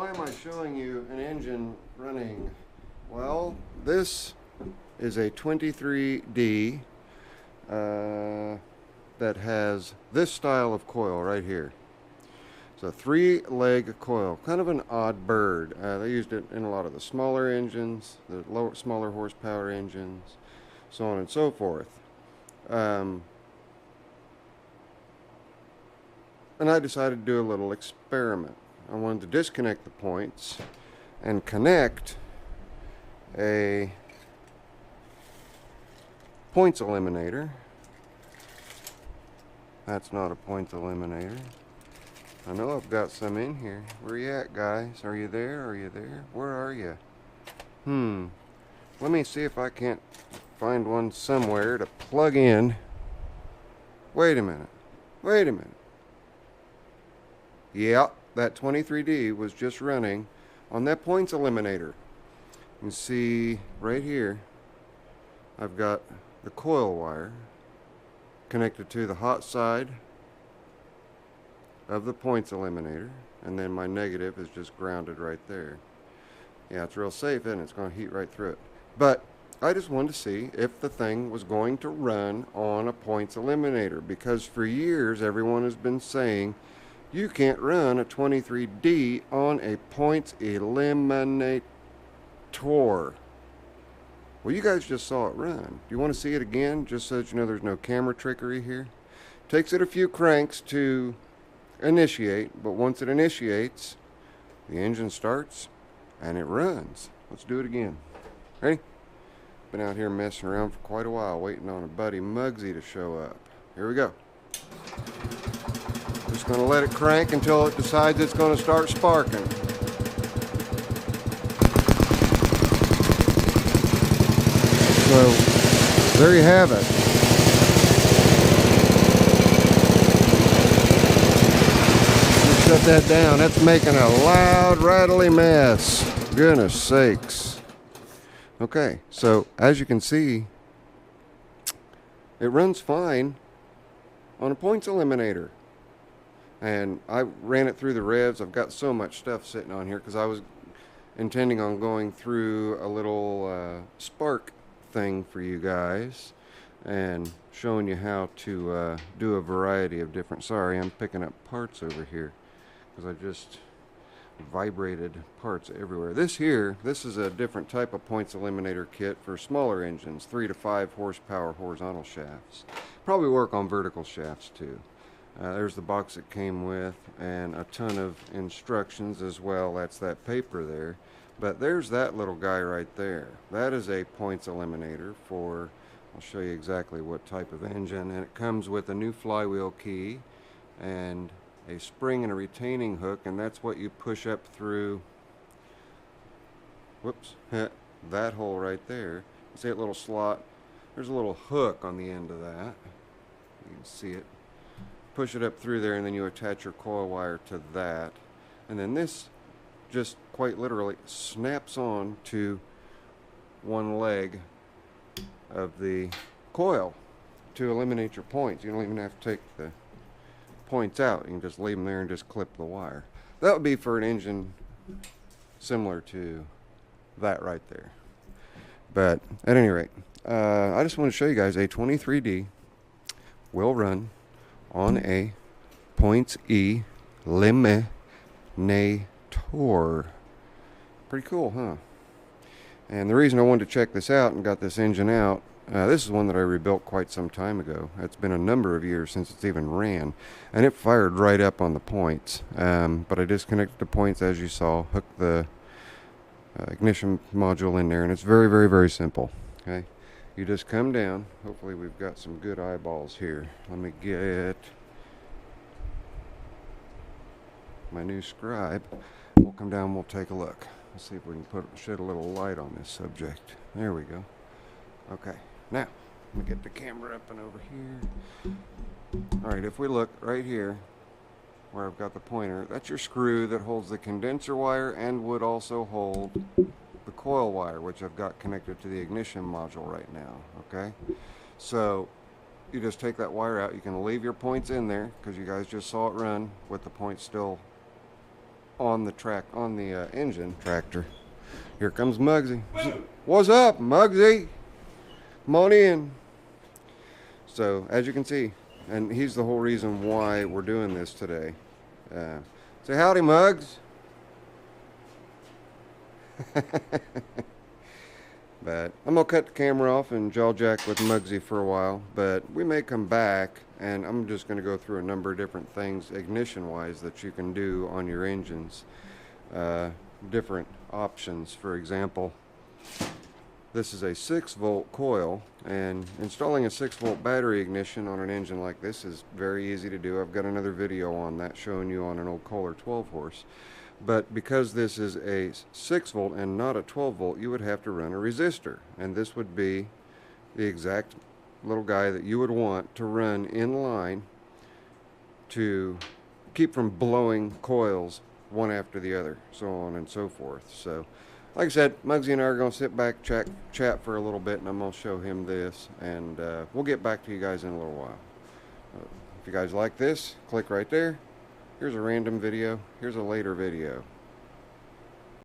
why am I showing you an engine running? Well, this is a 23D that has this style of coil right here. It's a 3-leg coil, kind of an odd bird. They used it in a lot of the smaller engines, the smaller horsepower engines, so on and so forth. And I decided to do a little experiment. I wanted to disconnect the points and connect a points eliminator. That's not a points eliminator. I know I've got some in here. Where you at, guys? Are you there? Are you there? Where are you? Let me see if I can't find one somewhere to plug in. Wait a minute. Wait a minute. Yeah, that 23D was just running on that points eliminator. You can see right here, I've got the coil wire connected to the hot side of the points eliminator, and then my negative is just grounded right there. Yeah, it's real safe, and it's going to heat right through it. But I just wanted to see if the thing was going to run on a points eliminator, because for years everyone has been saying you can't run a 23D on a points eliminator. Well, you guys just saw it run. Do you want to see it again, just so that you know there's no camera trickery here? Takes it a few cranks to initiate, but once it initiates, the engine starts and it runs. Let's do it again. Ready? Been out here messing around for quite a while, waiting on a buddy Muggsy to show up. Here we go. Just going to let it crank until it decides it's going to start sparking. So, there you have it. Shut that down. That's making a loud, rattly mess. Goodness sakes. Okay, so as you can see, it runs fine on a points eliminator. And I ran it through the revs. I've got so much stuff sitting on here because I was intending on going through a little spark thing for you guys and showing you how to do a variety of different... Sorry, I'm picking up parts over here because I just vibrated parts everywhere. This is a different type of points eliminator kit for smaller engines, 3 to 5 horsepower horizontal shafts. Probably work on vertical shafts too. There's the box it came with, and a ton of instructions as well. That's that paper there. But there's that little guy right there. That is a points eliminator for, I'll show you exactly what type of engine, and it comes with a new flywheel key and a spring and a retaining hook, and that's what you push up through, whoops, that hole right there. You see that little slot? There's a little hook on the end of that. You can see it. Push it up through there, and then you attach your coil wire to that. And then this just quite literally snaps on to one leg of the coil to eliminate your points. You don't even have to take the points out. You can just leave them there and just clip the wire. That would be for an engine similar to that right there. But at any rate, I just want to show you guys a 23D will run on a points eliminator. Pretty cool, huh? And the reason I wanted to check this out and got this engine out, this is one that I rebuilt quite some time ago. It's been a number of years since it's even ran, and it fired right up on the points. But I disconnected the points, as you saw, hooked the ignition module in there, and it's very, very, very simple. Okay, you just come down. Hopefully we've got some good eyeballs here. Let me get my new scribe. We'll come down, we'll take a look. Let's see if we can shed a little light on this subject. There we go. Okay, now let me get the camera up and over here. Alright, if we look right here where I've got the pointer, that's your screw that holds the condenser wire and would also hold the coil wire, which I've got connected to the ignition module right now. Okay, so you just take that wire out. You can leave your points in there because you guys just saw it run with the points still on the track, on the engine tractor. Here comes Muggsy. What's up, Muggsy? Come on in. So, as you can see, and he's the whole reason why we're doing this today. Say howdy, Muggs. But I'm going to cut the camera off and jaw jack with Muggsy for a while. But we may come back, and I'm just going to go through a number of different things ignition-wise that you can do on your engines. Different options. For example, this is a 6-volt coil, and installing a 6-volt battery ignition on an engine like this is very easy to do. I've got another video on that showing you on an old Kohler 12 horse. But because this is a 6-volt and not a 12-volt, you would have to run a resistor, and this would be the exact little guy that you would want to run in line to keep from blowing coils one after the other, so on and so forth. So like I said, Muggsy and I are going to sit back, chat for a little bit, and I'm going to show him this, and we'll get back to you guys in a little while. If you guys like this, click right there. Here's a random video. Here's a later video.